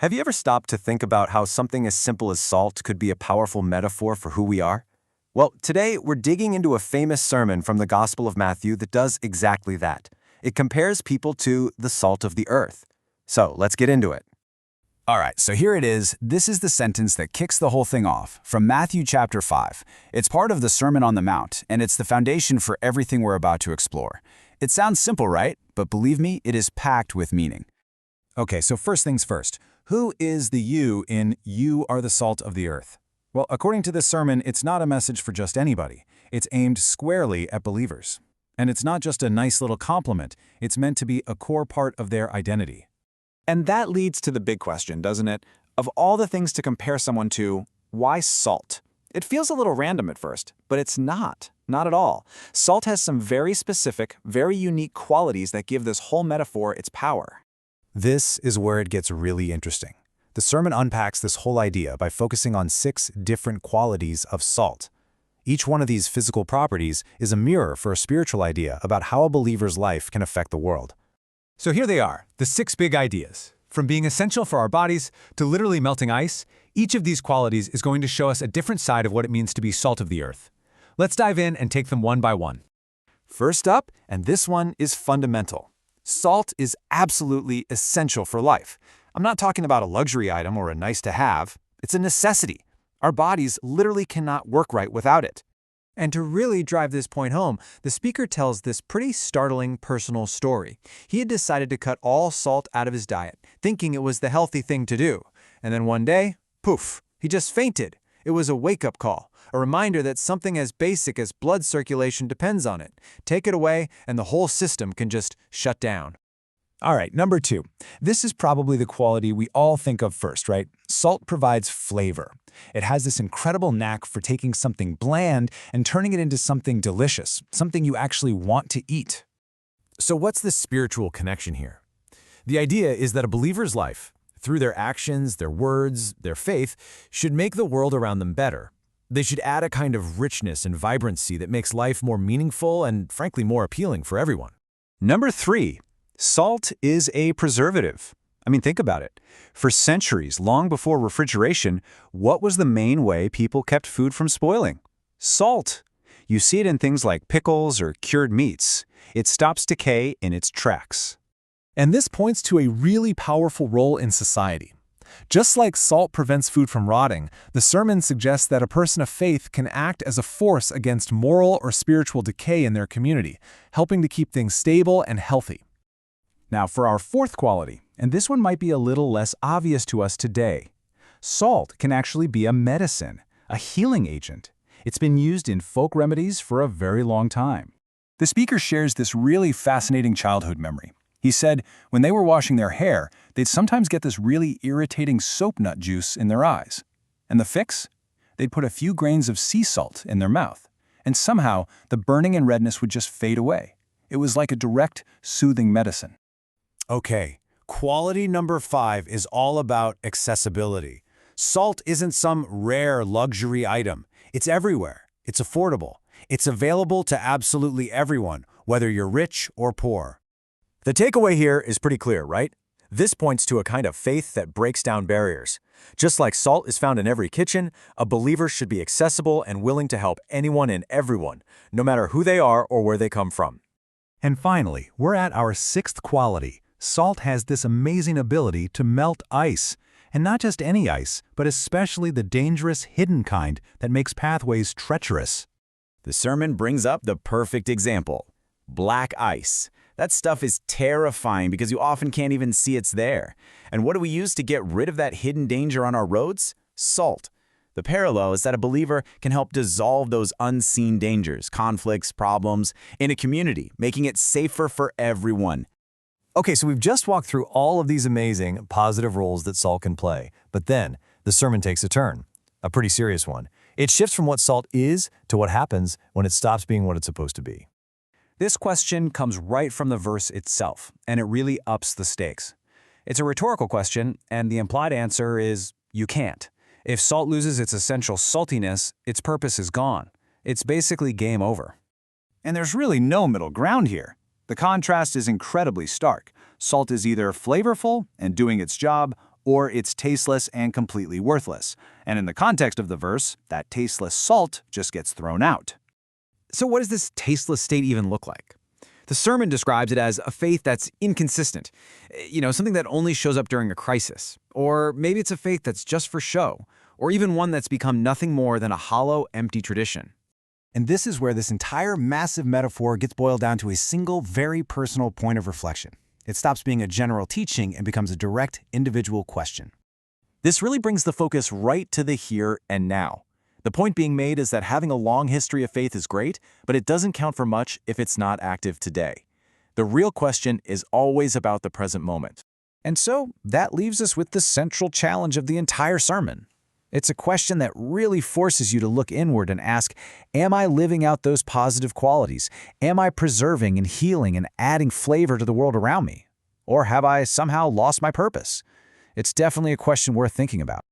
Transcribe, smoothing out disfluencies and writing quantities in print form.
Have you ever stopped to think about how something as simple as salt could be a powerful metaphor for who we are? Well, today we're digging into a famous sermon from the Gospel of Matthew that does exactly that. It compares people to the salt of the earth. So let's get into it. All right, so here it is. This is the sentence that kicks the whole thing off, from Matthew chapter 5. It's part of the Sermon on the Mount, and it's the foundation for everything we're about to explore. It sounds simple, right? But believe me, it is packed with meaning. Okay, so first things first. Who is the you in "You are the salt of the earth"? Well, according to this sermon, it's not a message for just anybody. It's aimed squarely at believers. And it's not just a nice little compliment. It's meant to be a core part of their identity. And that leads to the big question, doesn't it? Of all the things to compare someone to, why salt? It feels a little random at first, but it's not. Not at all. Salt has some very specific, very unique qualities that give this whole metaphor its power. This is where it gets really interesting. The sermon unpacks this whole idea by focusing on 6 different qualities of salt. Each one of these physical properties is a mirror for a spiritual idea about how a believer's life can affect the world. So here they are, the 6 big ideas. From being essential for our bodies to literally melting ice, each of these qualities is going to show us a different side of what it means to be salt of the earth. Let's dive in and take them one by one. First up, and this one is fundamental. Salt is absolutely essential for life. I'm not talking about a luxury item or a nice-to-have. It's a necessity. Our bodies literally cannot work right without it. And to really drive this point home, the speaker tells this pretty startling personal story. He had decided to cut all salt out of his diet, thinking it was the healthy thing to do. And then one day, poof, he just fainted. It was a wake-up call, a reminder that something as basic as blood circulation depends on it. Take it away, and the whole system can just shut down. All right, number 2. This is probably the quality we all think of first, right? Salt provides flavor. It has this incredible knack for taking something bland and turning it into something delicious, something you actually want to eat. So what's the spiritual connection here? The idea is that a believer's life, through their actions, their words, their faith, should make the world around them better. They should add a kind of richness and vibrancy that makes life more meaningful and, frankly, more appealing for everyone. Number 3. Salt is a preservative. I mean, think about it. For centuries, long before refrigeration, what was the main way people kept food from spoiling? Salt. You see it in things like pickles or cured meats. It stops decay in its tracks. And this points to a really powerful role in society. Just like salt prevents food from rotting, the sermon suggests that a person of faith can act as a force against moral or spiritual decay in their community, helping to keep things stable and healthy. Now for our 4th quality, and this one might be a little less obvious to us today. Salt can actually be a medicine, a healing agent. It's been used in folk remedies for a very long time. The speaker shares this really fascinating childhood memory. He said when they were washing their hair, they'd sometimes get this really irritating soap nut juice in their eyes. And the fix? They'd put a few grains of sea salt in their mouth, and somehow the burning and redness would just fade away. It was like a direct, soothing medicine. Okay, quality number 5 is all about accessibility. Salt isn't some rare luxury item. It's everywhere. It's affordable. It's available to absolutely everyone, whether you're rich or poor. The takeaway here is pretty clear, right? This points to a kind of faith that breaks down barriers. Just like salt is found in every kitchen, a believer should be accessible and willing to help anyone and everyone, no matter who they are or where they come from. And finally, we're at our 6th quality. Salt has this amazing ability to melt ice. And not just any ice, but especially the dangerous hidden kind that makes pathways treacherous. The sermon brings up the perfect example: black ice. That stuff is terrifying because you often can't even see it's there. And what do we use to get rid of that hidden danger on our roads? Salt. The parallel is that a believer can help dissolve those unseen dangers, conflicts, problems in a community, making it safer for everyone. Okay, so we've just walked through all of these amazing, positive roles that salt can play. But then, the sermon takes a turn, a pretty serious one. It shifts from what salt is to what happens when it stops being what it's supposed to be. This question comes right from the verse itself, and it really ups the stakes. It's a rhetorical question, and the implied answer is you can't. If salt loses its essential saltiness, its purpose is gone. It's basically game over. And there's really no middle ground here. The contrast is incredibly stark. Salt is either flavorful and doing its job, or it's tasteless and completely worthless. And in the context of the verse, that tasteless salt just gets thrown out. So what does this tasteless state even look like? The sermon describes it as a faith that's inconsistent, something that only shows up during a crisis. Or maybe it's a faith that's just for show, or even one that's become nothing more than a hollow, empty tradition. And this is where this entire massive metaphor gets boiled down to a single, very personal point of reflection. It stops being a general teaching and becomes a direct, individual question. This really brings the focus right to the here and now. The point being made is that having a long history of faith is great, but it doesn't count for much if it's not active today. The real question is always about the present moment. And so that leaves us with the central challenge of the entire sermon. It's a question that really forces you to look inward and ask, am I living out those positive qualities? Am I preserving and healing and adding flavor to the world around me? Or have I somehow lost my purpose? It's definitely a question worth thinking about.